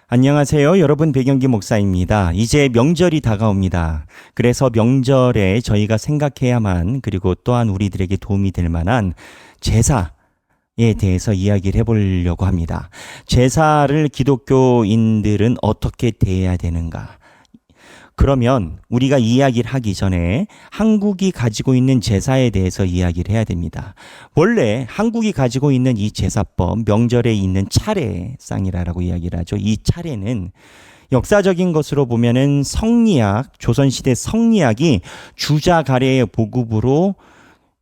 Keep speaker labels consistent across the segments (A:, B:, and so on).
A: 안녕하세요. 여러분, 백영기 목사입니다. 이제 명절이 다가옵니다. 그래서 명절에 저희가 생각해야만, 그리고 또한 우리들에게 도움이 될 만한 제사에 대해서 이야기를 해보려고 합니다. 제사를 기독교인들은 어떻게 대해야 되는가? 그러면 우리가 이야기를 하기 전에 한국이 가지고 있는 제사에 대해서 이야기를 해야 됩니다. 원래 한국이 가지고 있는 이 제사법, 명절에 있는 차례상이라고 이야기를 하죠. 이 차례는 역사적인 것으로 보면은 성리학, 조선시대 성리학이 주자 가래의 보급으로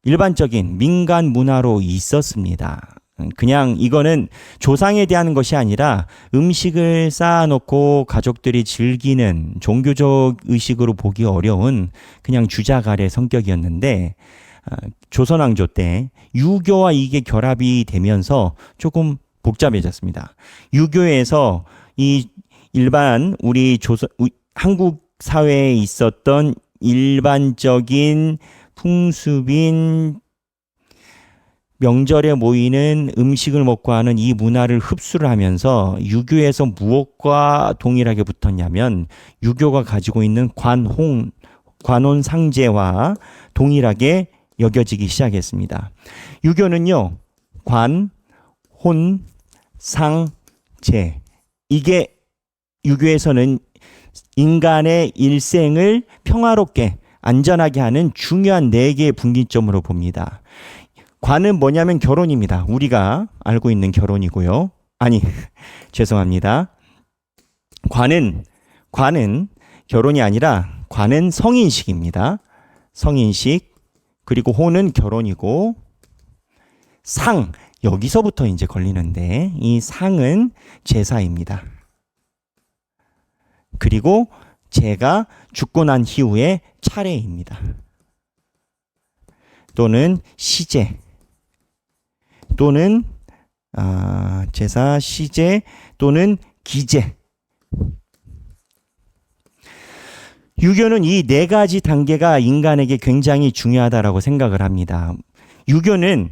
A: 일반적인 민간 문화로 있었습니다. 그냥 이거는 조상에 대한 것이 아니라 음식을 쌓아놓고 가족들이 즐기는 종교적 의식으로 보기 어려운 그냥 주자가래 성격이었는데, 조선왕조 때 유교와 이게 결합이 되면서 조금 복잡해졌습니다. 유교에서 이 일반 한국 사회에 있었던 일반적인 풍습인 명절에 모이는 음식을 먹고 하는 이 문화를 흡수를 하면서 유교에서 무엇과 동일하게 붙었냐면 유교가 가지고 있는 관혼상제와 동일하게 여겨지기 시작했습니다. 유교는요, 관, 혼, 상, 제, 이게 유교에서는 인간의 일생을 평화롭게 안전하게 하는 중요한 4개의 분기점으로 봅니다. 관은 뭐냐면 결혼입니다. 우리가 알고 있는 결혼이고요. 아니, 죄송합니다. 관은 결혼이 아니라 관은 성인식입니다. 성인식. 그리고 호는 결혼이고, 상, 여기서부터 이제 걸리는데 이 상은 제사입니다. 그리고 제가 죽고 난 이후에 차례입니다. 또는 시제, 또는 제사, 시제, 또는 기제. 유교는 이 4가지 단계가 인간에게 굉장히 중요하다고 생각을 합니다. 유교는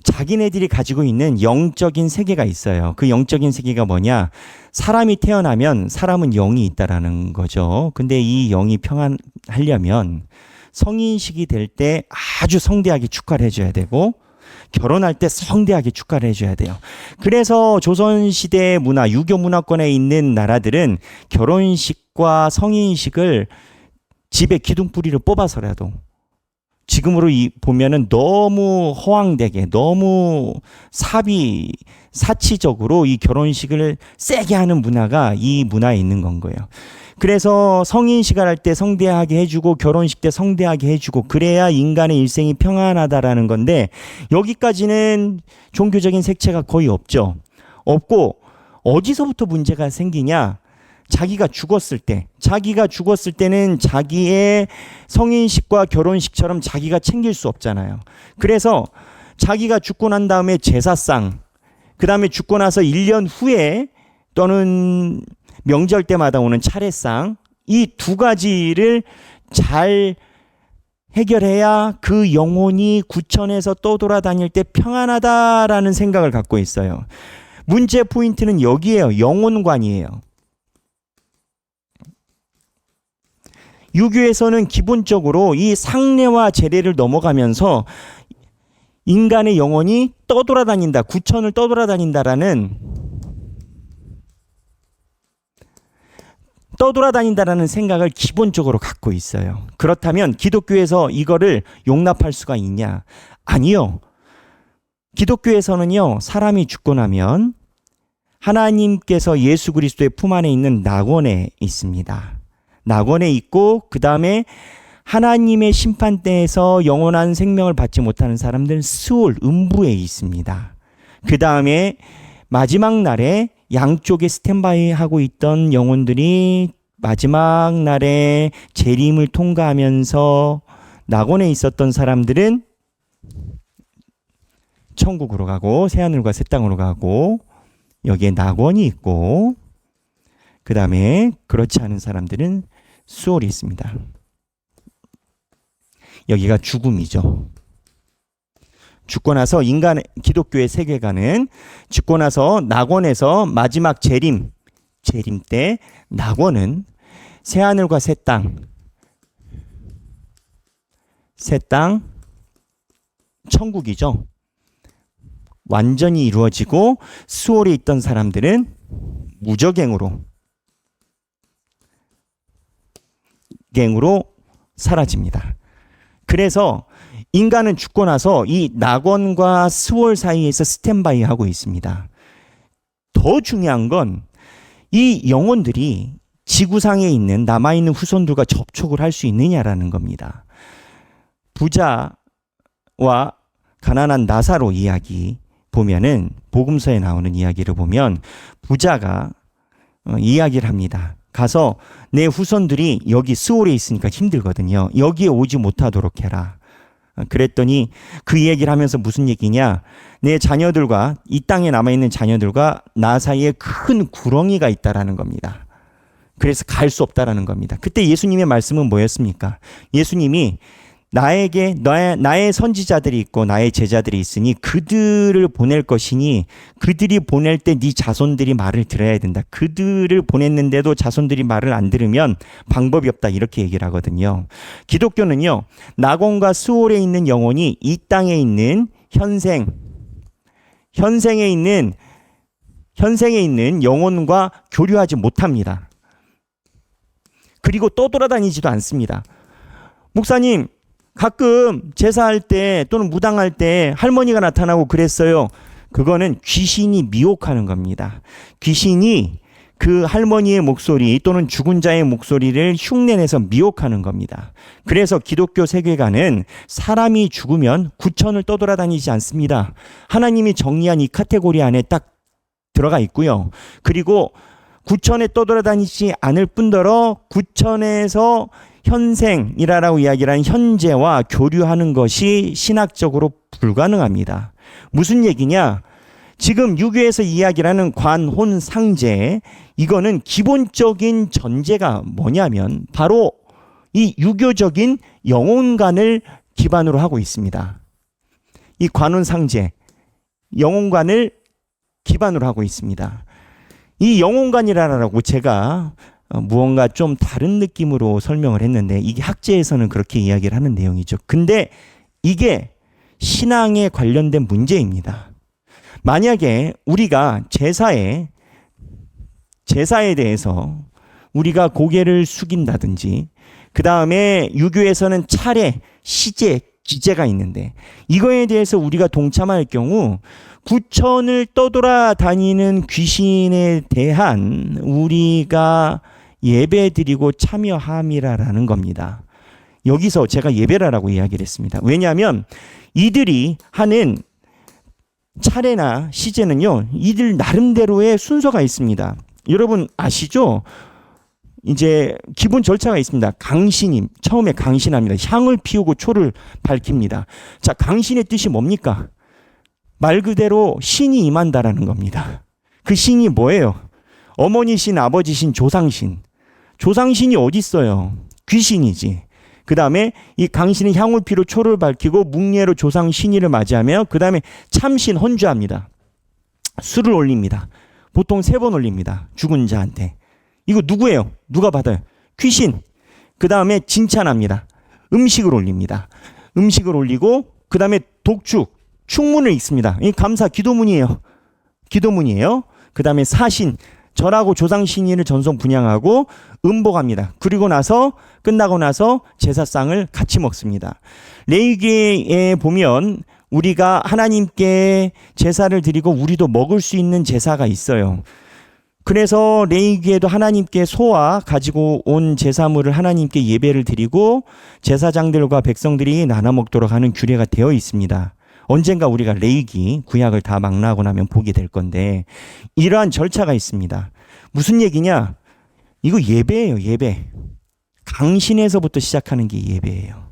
A: 자기네들이 가지고 있는 영적인 세계가 있어요. 그 영적인 세계가 뭐냐? 사람이 태어나면 사람은 영이 있다라는 거죠. 근데 이 영이 평안하려면 성인식이 될 때 아주 성대하게 축하를 해줘야 되고, 결혼할 때 성대하게 축하를 해줘야 돼요. 그래서 조선시대 문화, 유교 문화권에 있는 나라들은 결혼식과 성인식을 집에 기둥뿌리를 뽑아서라도, 지금으로 보면은 너무 허황되게, 너무 사치적으로 이 결혼식을 세게 하는 문화가 이 문화에 있는 건 거예요. 그래서 성인식을 할 때 성대하게 해주고 결혼식 때 성대하게 해주고, 그래야 인간의 일생이 평안하다라는 건데, 여기까지는 종교적인 색채가 거의 없죠. 없고, 어디서부터 문제가 생기냐? 자기가 죽었을 때는 자기의 성인식과 결혼식처럼 자기가 챙길 수 없잖아요. 그래서 자기가 죽고 난 다음에 제사상, 그 다음에 죽고 나서 1년 후에 또는 명절 때마다 오는 차례상, 이 2가지를 잘 해결해야 그 영혼이 구천에서 떠돌아다닐 때 평안하다라는 생각을 갖고 있어요. 문제 포인트는 여기에요. 영혼관이에요. 유교에서는 기본적으로 이 상례와 제례를 넘어가면서 인간의 영혼이 떠돌아다닌다, 구천을 떠돌아다닌다라는 생각을 기본적으로 갖고 있어요. 그렇다면 기독교에서 이거를 용납할 수가 있냐? 아니요. 기독교에서는요, 사람이 죽고 나면 하나님께서 예수 그리스도의 품 안에 있는 낙원에 있습니다. 낙원에 있고, 그 다음에 하나님의 심판대에서 영원한 생명을 받지 못하는 사람들은 스올, 음부에 있습니다. 그 다음에 마지막 날에 양쪽에 스탠바이 하고 있던 영혼들이 마지막 날에 재림을 통과하면서 낙원에 있었던 사람들은 천국으로 가고, 새하늘과 새 땅으로 가고, 여기에 낙원이 있고, 그 다음에 그렇지 않은 사람들은 수월이 있습니다. 여기가 죽음이죠. 죽고 나서 기독교의 세계관은 죽고 나서 낙원에서 마지막 재림, 재림 때 낙원은 새하늘과 새 땅, 천국이죠. 완전히 이루어지고 수월에 있던 사람들은 무저갱으로 사라집니다. 그래서 인간은 죽고 나서 이 낙원과 스월 사이에서 스탠바이 하고 있습니다. 더 중요한 건 이 영혼들이 지구상에 있는 남아있는 후손들과 접촉을 할 수 있느냐라는 겁니다. 부자와 가난한 나사로 이야기 보면은 복음서에 나오는 이야기를 보면 부자가 이야기를 합니다. 가서 내 후손들이 여기 스올에 있으니까 힘들거든요. 여기에 오지 못하도록 해라. 그랬더니 그 얘기를 하면서 무슨 얘기냐? 내 자녀들과 이 땅에 남아있는 자녀들과 나 사이에 큰 구렁이가 있다라는 겁니다. 그래서 갈 수 없다라는 겁니다. 그때 예수님의 말씀은 뭐였습니까? 예수님이 나에게 나의 선지자들이 있고 나의 제자들이 있으니 그들을 보낼 것이니 그들이 보낼 때 네 자손들이 말을 들어야 된다. 그들을 보냈는데도 자손들이 말을 안 들으면 방법이 없다. 이렇게 얘기를 하거든요. 기독교는요. 낙원과 스올에 있는 영혼이 이 땅에 있는 현생에 있는 영혼과 교류하지 못합니다. 그리고 떠돌아다니지도 않습니다. 목사님, 가끔 제사할 때 또는 무당할 때 할머니가 나타나고 그랬어요. 그거는 귀신이 미혹하는 겁니다. 귀신이 그 할머니의 목소리 또는 죽은 자의 목소리를 흉내내서 미혹하는 겁니다. 그래서 기독교 세계관은 사람이 죽으면 구천을 떠돌아다니지 않습니다. 하나님이 정리한 이 카테고리 안에 딱 들어가 있고요. 그리고 구천에 떠돌아다니지 않을 뿐더러 구천에서 현생이라고 이야기하는 현재와 교류하는 것이 신학적으로 불가능합니다. 무슨 얘기냐? 지금 유교에서 이야기하는 관혼상제, 이거는 기본적인 전제가 뭐냐면 바로 이 유교적인 영혼관을 기반으로 하고 있습니다. 이 관혼상제, 영혼관을 기반으로 하고 있습니다. 이 영혼관이라고 제가 무언가 좀 다른 느낌으로 설명을 했는데 이게 학제에서는 그렇게 이야기를 하는 내용이죠. 근데 이게 신앙에 관련된 문제입니다. 만약에 우리가 제사에 대해서 우리가 고개를 숙인다든지 그 다음에 유교에서는 차례, 시제, 기제가 있는데 이거에 대해서 우리가 동참할 경우 구천을 떠돌아다니는 귀신에 대한 우리가 예배드리고 참여함이라는 겁니다. 여기서 제가 예배라라고 이야기를 했습니다. 왜냐하면 이들이 하는 차례나 시제는요, 이들 나름대로의 순서가 있습니다. 여러분 아시죠? 이제 기본 절차가 있습니다. 강신임, 처음에 강신합니다. 향을 피우고 초를 밝힙니다. 자, 강신의 뜻이 뭡니까? 말 그대로 신이 임한다라는 겁니다. 그 신이 뭐예요? 어머니 신, 아버지 신, 조상신. 조상신이 어디 있어요? 귀신이지. 그 다음에 이 강신의 향을 피로 초를 밝히고 묵례로 조상 신이를 맞이하며 그 다음에 참신 헌주합니다. 술을 올립니다. 보통 3번 올립니다. 죽은 자한테. 이거 누구예요? 누가 받아요? 귀신. 그 다음에 진찬합니다. 음식을 올립니다. 음식을 올리고 그 다음에 독축, 축문을 읽습니다. 이 감사, 기도문이에요. 기도문이에요. 그 다음에 사신, 절하고 조상 신인을 전송 분양하고 음복합니다. 그리고 나서 끝나고 나서 제사상을 같이 먹습니다. 레위기에 보면 우리가 하나님께 제사를 드리고 우리도 먹을 수 있는 제사가 있어요. 그래서 레위기에도 하나님께 소와 가지고 온 제사물을 하나님께 예배를 드리고 제사장들과 백성들이 나눠 먹도록 하는 규례가 되어 있습니다. 언젠가 우리가 레위기 구약을 다 망라하고 나면 보게 될 건데 이러한 절차가 있습니다. 무슨 얘기냐? 이거 예배예요. 예배. 강신에서부터 시작하는 게 예배예요.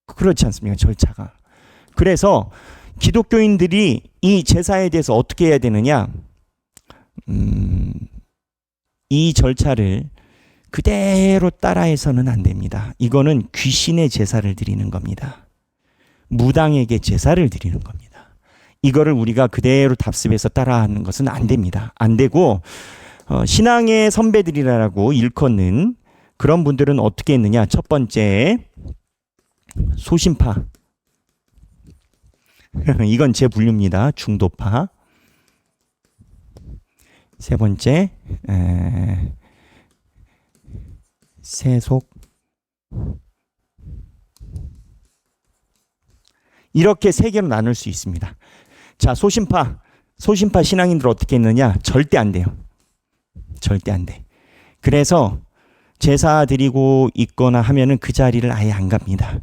A: 그렇지 않습니까? 절차가. 그래서 기독교인들이 이 제사에 대해서 어떻게 해야 되느냐? 이 절차를 그대로 따라해서는 안 됩니다. 이거는 귀신의 제사를 드리는 겁니다. 무당에게 제사를 드리는 겁니다. 이거를 우리가 그대로 답습해서 따라하는 것은 안 됩니다. 안 되고 신앙의 선배들이라고 일컫는 그런 분들은 어떻게 했느냐? 첫 번째, 소신파. 이건 제 분류입니다. 중도파. 세 번째, 세속. 이렇게 세 개로 나눌 수 있습니다. 자, 소신파 신앙인들 어떻게 했느냐? 절대 안 돼요. 절대 안 돼. 그래서 제사 드리고 있거나 하면은 그 자리를 아예 안 갑니다.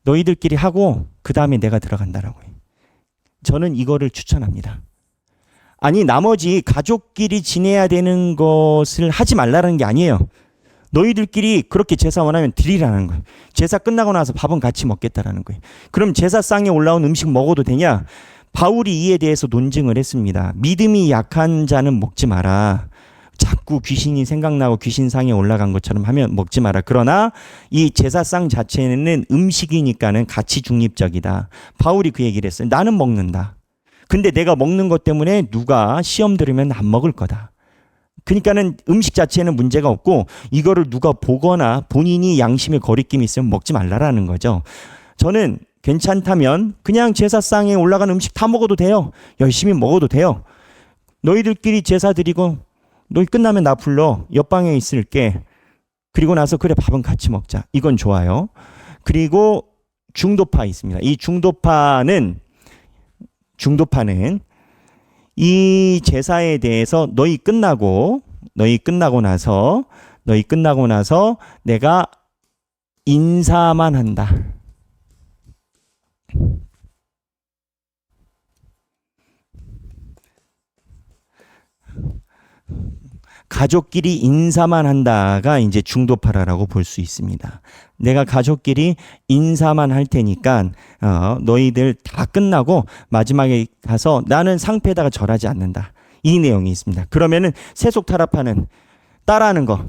A: 너희들끼리 하고 그 다음에 내가 들어간다라고요. 저는 이거를 추천합니다. 아니, 나머지 가족끼리 지내야 되는 것을 하지 말라는 게 아니에요. 너희들끼리 그렇게 제사 원하면 드리라는 거예요. 제사 끝나고 나서 밥은 같이 먹겠다라는 거예요. 그럼 제사상에 올라온 음식 먹어도 되냐? 바울이 이에 대해서 논증을 했습니다. 믿음이 약한 자는 먹지 마라. 자꾸 귀신이 생각나고 귀신상에 올라간 것처럼 하면 먹지 마라. 그러나 이 제사상 자체는 음식이니까는 가치 중립적이다. 바울이 그 얘기를 했어요. 나는 먹는다. 근데 내가 먹는 것 때문에 누가 시험 들으면 안 먹을 거다. 그러니까는 음식 자체는 문제가 없고 이거를 누가 보거나 본인이 양심에 거리낌이 있으면 먹지 말라라는 거죠. 저는 괜찮다면 그냥 제사상에 올라간 음식 다 먹어도 돼요. 열심히 먹어도 돼요. 너희들끼리 제사 드리고 너희 끝나면 나 불러. 옆방에 있을게. 그리고 나서 그래 밥은 같이 먹자. 이건 좋아요. 그리고 중도파 있습니다. 이 중도파는 이 제사에 대해서 너희 끝나고 나서 내가 인사만 한다. 가족끼리 인사만 한다가 이제 중도파라고 볼 수 있습니다. 내가 가족끼리 인사만 할 테니까 너희들 다 끝나고 마지막에 가서 나는 상패에다가 절하지 않는다. 이 내용이 있습니다. 그러면은 세속 타락파는 따라하는 거.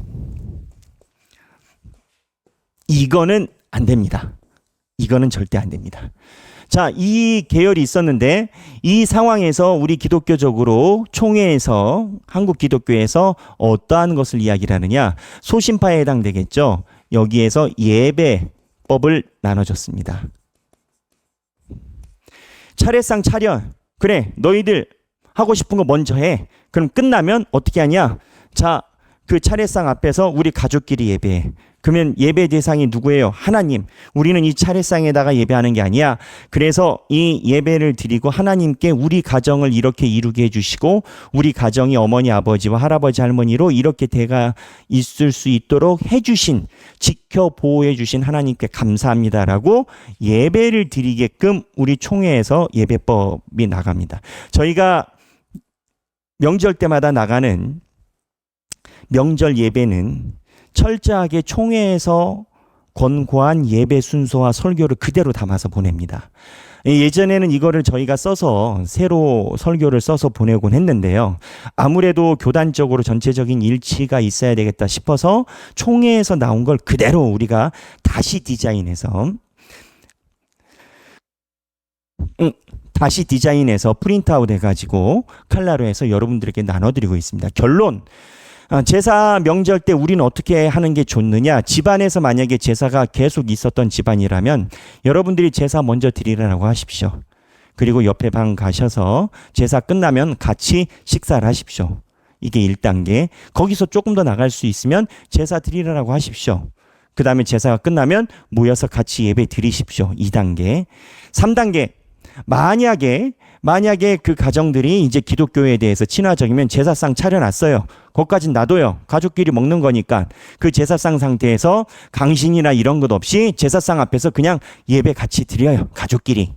A: 이거는 안 됩니다. 이거는 절대 안 됩니다. 자, 이 계열이 있었는데 이 상황에서 우리 기독교적으로 총회에서 한국 기독교에서 어떠한 것을 이야기를 하느냐? 소신파에 해당되겠죠. 여기에서 예배법을 나눠줬습니다. 차례상 차려. 그래, 너희들 하고 싶은 거 먼저 해. 그럼 끝나면 어떻게 하냐? 자, 그 차례상 앞에서 우리 가족끼리 예배해. 그러면 예배 대상이 누구예요? 하나님. 우리는 이 차례상에다가 예배하는 게 아니야. 그래서 이 예배를 드리고 하나님께 우리 가정을 이렇게 이루게 해주시고 우리 가정이 어머니 아버지와 할아버지 할머니로 이렇게 대가 있을 수 있도록 해주신, 지켜 보호해 주신 하나님께 감사합니다라고 예배를 드리게끔 우리 총회에서 예배법이 나갑니다. 저희가 명절 때마다 나가는 명절 예배는 철저하게 총회에서 권고한 예배 순서와 설교를 그대로 담아서 보냅니다. 예전에는 이거를 저희가 써서 새로 설교를 써서 보내곤 했는데요. 아무래도 교단적으로 전체적인 일치가 있어야 되겠다 싶어서 총회에서 나온 걸 그대로 우리가 다시 디자인해서 프린트아웃 해가지고 칼라로 해서 여러분들에게 나눠드리고 있습니다. 결론. 제사 명절 때 우리는 어떻게 하는 게 좋느냐? 집안에서 만약에 제사가 계속 있었던 집안이라면 여러분들이 제사 먼저 드리라고 하십시오. 그리고 옆에 방 가셔서 제사 끝나면 같이 식사를 하십시오. 이게 1단계. 거기서 조금 더 나갈 수 있으면 제사 드리라고 하십시오. 그 다음에 제사가 끝나면 모여서 같이 예배 드리십시오. 2단계. 3단계. 만약에 그 가정들이 이제 기독교에 대해서 친화적이면 제사상 차려놨어요. 거기까진 놔둬요. 가족끼리 먹는 거니까. 그 제사상 상태에서 강신이나 이런 것 없이 제사상 앞에서 그냥 예배 같이 드려요. 가족끼리.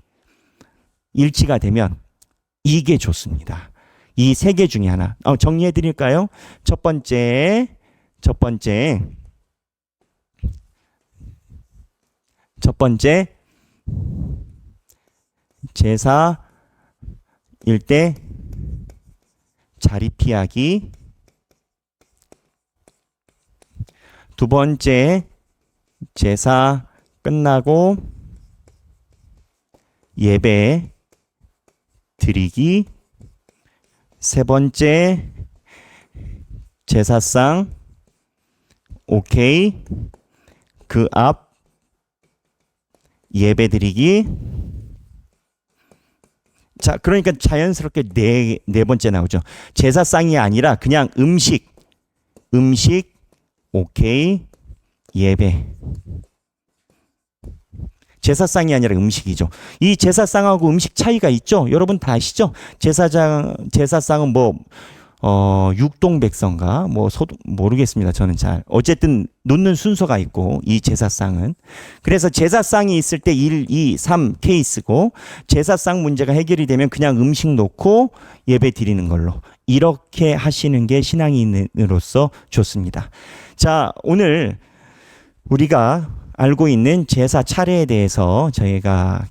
A: 일치가 되면 이게 좋습니다. 이 세 개 중에 하나. 정리해 드릴까요? 첫 번째 제사일 때 자리 피하기. 두 번째, 제사 끝나고 예배 드리기. 세 번째, 제사상 오케이. 그 앞 예배드리기. 자, 그러니까 자연스럽게 네 번째 나오죠. 제사상이 아니라 그냥 음식 오케이. 예배. 제사상이 아니라 음식이죠. 이 제사상하고 음식 차이가 있죠. 여러분 다 아시죠? 제사상은 뭐 육동백성가 뭐 모르겠습니다. 저는 잘. 어쨌든 놓는 순서가 있고 이 제사상은. 그래서 제사상이 있을 때 1, 2, 3 케이스고 제사상 문제가 해결이 되면 그냥 음식 놓고 예배 드리는 걸로. 이렇게 하시는 게 신앙인으로서 좋습니다. 자, 오늘 우리가 알고 있는 제사 차례에 대해서 저희가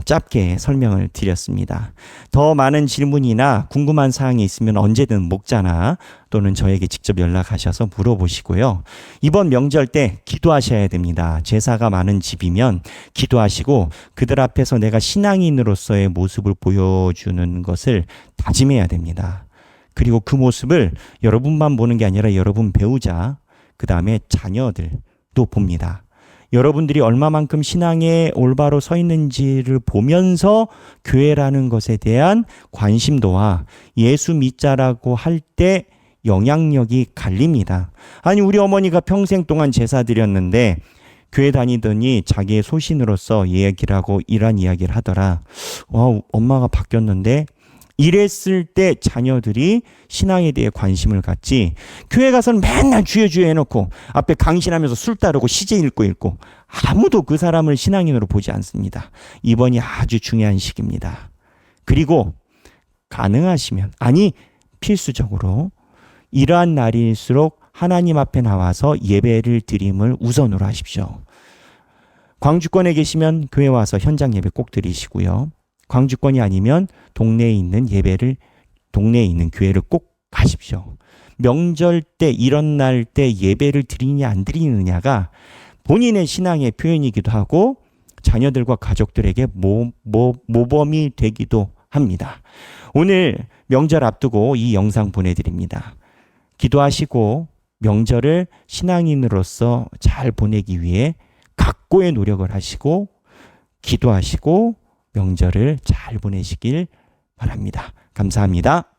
A: 짧게 설명을 드렸습니다. 더 많은 질문이나 궁금한 사항이 있으면 언제든 목자나 또는 저에게 직접 연락하셔서 물어보시고요. 이번 명절 때 기도하셔야 됩니다. 제사가 많은 집이면 기도하시고 그들 앞에서 내가 신앙인으로서의 모습을 보여주는 것을 다짐해야 됩니다. 그리고 그 모습을 여러분만 보는 게 아니라 여러분 배우자, 그 다음에 자녀들도 봅니다. 여러분들이 얼마만큼 신앙에 올바로 서 있는지를 보면서 교회라는 것에 대한 관심도와 예수 믿자라고 할 때 영향력이 갈립니다. 아니, 우리 어머니가 평생 동안 제사 드렸는데 교회 다니더니 자기의 소신으로서 얘기를 하고 이런 이야기를 하더라. 와, 엄마가 바뀌었는데 이랬을 때 자녀들이 신앙에 대해 관심을 갖지, 교회 가서는 맨날 주여 해놓고 앞에 강신하면서 술 따르고 시제 읽고 아무도 그 사람을 신앙인으로 보지 않습니다. 이번이 아주 중요한 시기입니다. 그리고 가능하시면, 아니 필수적으로 이러한 날일수록 하나님 앞에 나와서 예배를 드림을 우선으로 하십시오. 광주권에 계시면 교회 와서 현장 예배 꼭 드리시고요. 광주권이 아니면 동네에 있는 교회를 꼭 가십시오. 명절 때 이런 날 때 예배를 드리냐 안 드리느냐가 본인의 신앙의 표현이기도 하고 자녀들과 가족들에게 모범이 되기도 합니다. 오늘 명절 앞두고 이 영상 보내드립니다. 기도하시고 명절을 신앙인으로서 잘 보내기 위해 각고의 노력을 하시고 기도하시고 명절을 잘 보내시길 바랍니다. 감사합니다.